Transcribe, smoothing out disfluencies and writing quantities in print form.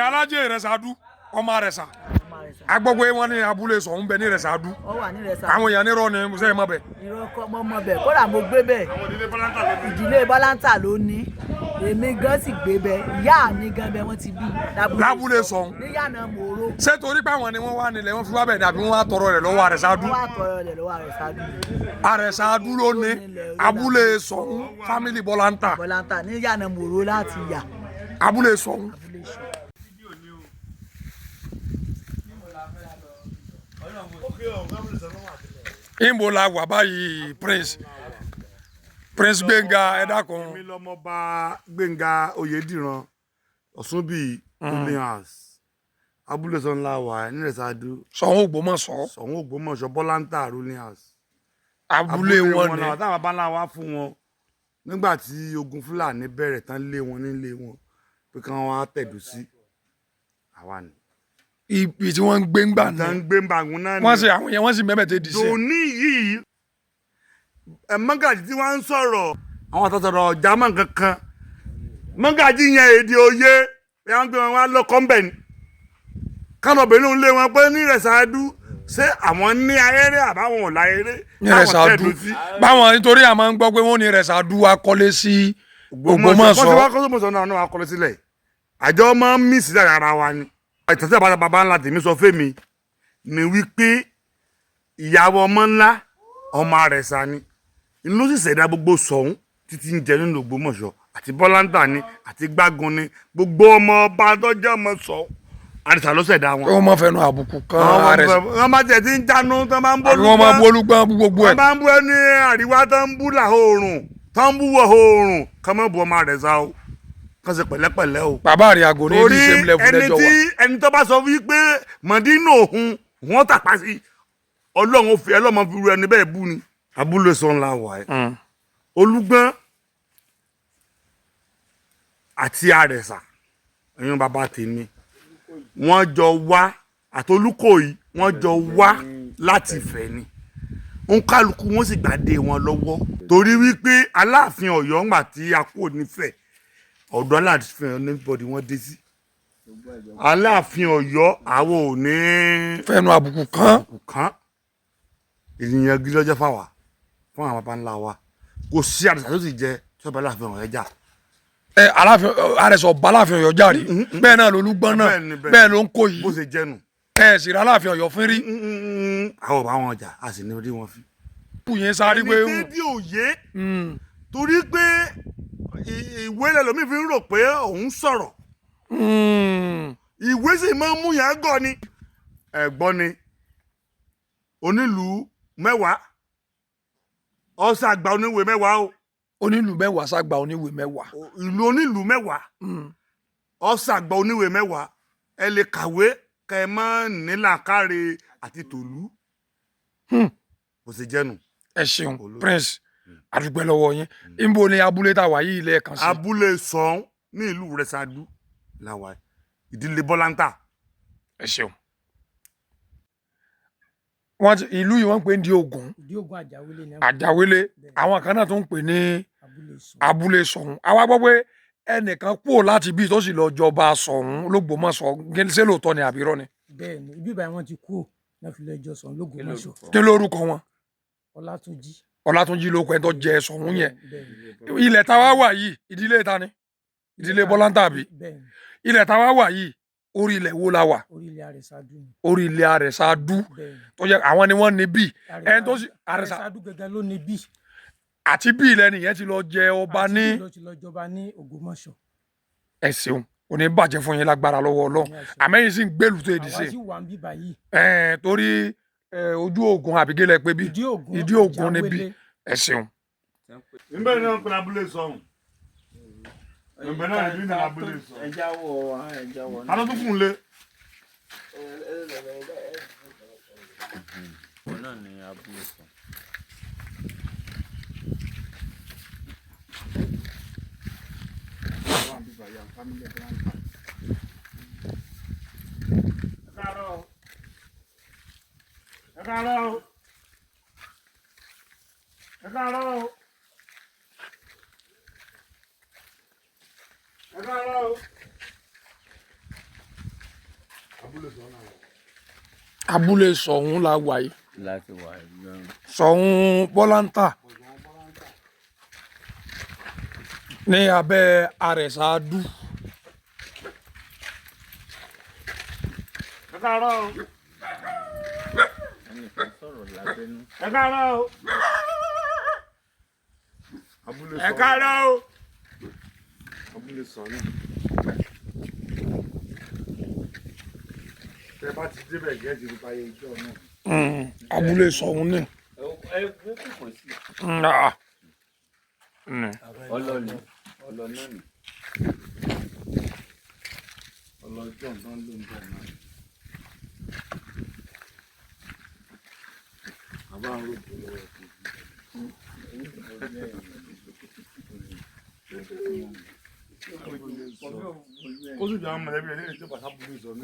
alájẹ Ìrẹsàdú ọmọ Àrẹsà agbọgbọ wọn ní abúlé sọ ń bẹ ní Ìrẹsàdú àwọn èèyàn nírọ ni mo sẹ mọ bẹ. irọ́ kọ́ mọ́ mọ́ bẹ̀ kódà mo gbé bẹ̀ ìdílé Bọ́láńtà ló ní èmi gan sì gbé bẹ̀ ìyá mi gan bẹ̀ wọ́n ti bí lábúlé sọ níyànà mòró. ṣé torí pé àwọn ni wọ́n wá nílẹ̀ wọ́n fi wá bẹ̀ dàbí wọ́n wá tọrọ rẹ̀ lọ́wọ́ Àrẹsàdú. wọ́n wá tọrọ rẹ̀ lọ́wọ́ Àrẹsàdú. Àrẹsàdú ló ní abúlé sọ fámìlì Bọ́láńtà. Bọ́láńtà níyànà mòró láti yà. abúlé sọ. Ìmbo la wà báyìí Prince Gbénga ẹ dákun. èmi lọmọba Gbénga Oyèdìran Ọ̀ṣunbíyì Williams abúlé sọ ńlá wà ní Ìrẹsàdú. Ṣọ̀ún Ògbómọ̀ṣọ́. Ṣọ̀ún Ògbómọ̀ṣọ́ Bọ́láńtà Williams. abúlé wọn ni. táwọn bàbá ńlá wa fún wọn nígbà tí ogun Fúlàní bẹ̀rẹ̀ tán lé wọn nílé wọn pé kí wọ́n wá tẹ̀dó sí àwa ni. ibi tí wọ́n ń gbé ńgbà náà wọ́n sì àwọn yẹn wọ́n sì mẹ́bẹ̀ẹ́ tẹ́ di sí. dòní yìí mọ́gàjì tí wọ́n ń sọ̀rọ̀ àwọn àtọ̀tọ̀rọ̀ jámọ̀ kankan mọ́gàjì yẹn èdè òye ẹ̀ wọ́n gbé wọn wá lọ́kọ́ ńbẹ̀ ni kánọ̀bìnrin ń lé wọn pé ní Ìrẹsàdú ṣé àwọn ní ayéré àbáwọn ò láyéré ní Ìrẹsàdú báwọn nítorí àmọ́ ń gbọ́ pé wọ́n ní Ìrẹsàdú akọ́lé sí Ògbómọ̀ṣọ́. wọ́n ti wá kọ́sọ́mọ̀ṣọ́ náà akọ́lé sílẹ̀ àjọ máa ń mí sílẹ̀ ara wa ni. ìtàsí àbájá bàbá ńlá tèmi sọ fẹ́mi ni wípé ìyàwó ọmọ ńlá ọmọ Àrẹsà ni inú sì ṣẹ̀dá gbogbo Ṣọ̀ún títí ń jẹ nínú Ògbómọ̀ṣọ́ àti Bọ́láńtà ni àti Gbágun ni gbogbo ọmọ ọba tọ́jú ọmọ Ṣọ̀ún Àrẹsà ló ṣẹ̀dá wọn. wọ́n máa fẹnu àbùkù kan Àrẹsà. wọ́n máa tẹ̀ tí ń jánu tó máa ń bólú gbọ́n. wọ́n máa bólú gbọ́n gbogbo ẹ̀. wọ́n máa ń bú ẹni àríwá tó ń bú làhó oòrùn tó ń bú wọ̀ oòrùn kọ́ mọ́ bu ọmọ Àrẹsà o kọ́ ṣe pẹ̀lẹ́pẹ̀lẹ́ o. bàbá rẹ̀ àgọ́ ní ìdí same level lẹ́jọ́ wa. ẹni tó bá sọ wípé mọ̀dínà òun wọ́n tàpá sí Ọlọ́run ó fi ẹlọ́mọ fi ru ẹni bẹ́ẹ̀ bú ni. abúlé sọ ńlá wà ẹ́ Olúgbọ́n àti Àrẹsà ẹ̀yin bàbá tèmi wọ́n jọ wá àtolúkòyí wọ́n jọ wá láti Ifẹ̀ ni ń kálukú wọn sì gbàdé wọn lọ́wọ́ torí wípé Aláàfin Ọ̀yọ́ ńgbà tí a kúrò nífẹ̀ ọ̀dọ̀ Aláàfin Ọ̀yọ́ níbọdì wọ́n dé sí Aláàfin Ọ̀yọ́ àwọn ò ní fẹnu àbùkù kan ènìyàn gidi lọ́jọ́ fáwa fún àwọn bàbá ńlá wa kò sí Àrẹsà tó sì jẹ tí ọba Aláàfin Ọ̀yọ́ jà. Aláàfin Àrẹsà ọba Aláàfin Ọ̀yọ́ jàre bẹ́ẹ̀ náà lolúgbọ́n náà bẹ́ẹ̀ ló ń kó yìí bó ṣe jẹnu. ẹ sì rà Aláàfin Ọ̀yọ́ fín rí. àwọn ọba wọn jà a sì ní orí wọn fi. kùyìn sáré pé. ẹni tẹ́tí òye torí pé ìwé lẹ́lòmíì fi ń rò pé òun sọ̀rọ̀ ìwé sì máa ń mú yàn gọ̀ ni. ẹ̀gbọ́n ni onílùú mẹ́wàá ọ̀sà àgbà oníwèé mẹ́wàá o. onílùú mẹ́wàá ṣàgbà oníwèé mẹ́wàá. ìlú onílùú mẹ́wàá ọ̀sà àgbà oníwèé mẹ́wàá ẹ lè kàwé kẹ ẹ má nílà káre àti tòlú. kò sì jẹnu. ẹ ṣeun Prince àdúgbò lọ́wọ́ yín níbo ni abúlé tá a wà yìí lẹ́ẹ̀kan sí. abúlé Ṣọ̀ún ní ìlú Ìrẹsàdú làwà ìdílé Bọ́láńtà. ẹ ṣeun. ìlú yìí wọ́n ń pè ní Ògùn Àjàwélé àwọn kan náà tó ń pè ní abúlé Ṣọ̀ún. àwa gbọ́ pé ẹnìkan kúrò láti bí tó sì lọ jọba Ṣọ̀ún l'Ógbómọ̀ṣọ́ ṣé lóòótọ́ ni àbí irọ́ ni. bẹ́ẹ̀ni ibi ìbáyìí wọn ti kú náà fi lọ jọ Ṣọ̀ún l'Ógbómọ̀ṣọ́. kí lórúkọ wọn. Ọlátúnjí ló kọ ẹ tó jẹ Ṣọ̀ún yẹn. ilẹ̀ táwa wà yìí ìdílé ta ni ìdílé Bọ́láńtà àbí. ilẹ̀ táwa wà yìí orí ilẹ̀ wo la wà. orí ilẹ̀ Àrẹsàdú tó yẹ àwọn ni wọ́n ní bí. ẹni tó sì Àrẹsàdú gẹ́gẹ́ ló ní bí. àti bí ilẹ̀ nìyẹn ti lọ jẹ ọba ní. ti lọ jọba ní Ògbómọ̀ṣọ́. ẹ ṣeun kò ní bàjẹ́ fún yín lágbára lọ́wọ́ Ọlọ́run àmẹ́yìn sì ń gbèlú tó èdè sí. àwa sì wà ń bí báyìí. torí ojú Ògùn àbígélẹ̀ pé bí ìdí Ògùn níbí ẹ ṣeun. níbẹ̀ ni wọ́n pe abúlé Ṣọ̀ún. níbẹ̀ náà ni abúlé Ṣọ̀ún. ẹja wọ alọ́ tó kùn lé. náà ni abúlé Ṣọ̀ún. ẹ káàárọ̀ ẹ káàárọ̀ ẹ káàárọ̀ abúlé Ṣọ̀ún la wà yìí láti wà ẹgbẹ́ Ṣọ̀ún Bọ́láńtà ní abẹ́ Àrẹ̀sàdú. ẹ káàárọ̀ o. ẹnìkan sọ̀rọ̀ lábẹ́nú. ẹ káàárọ̀ o. ẹ káàárọ̀ o. abúlé Ṣọ̀ún. tẹ bá ti débẹ̀ gẹ́gẹ́ ti báyé ìjọ náà. Abúlé Ṣọ̀ún ni. ẹ gbé kòkò sí. ọlọ́ni ọlọ́nà ni ọlọ́jọ́ nǹkan ló ń bọ̀ náà. àbá ń rògbò lọ́wọ́ kó sì jọ àwọn mọ̀lẹ́bí ẹ̀ lẹ́yìn tó bàtà búrú sọ ní.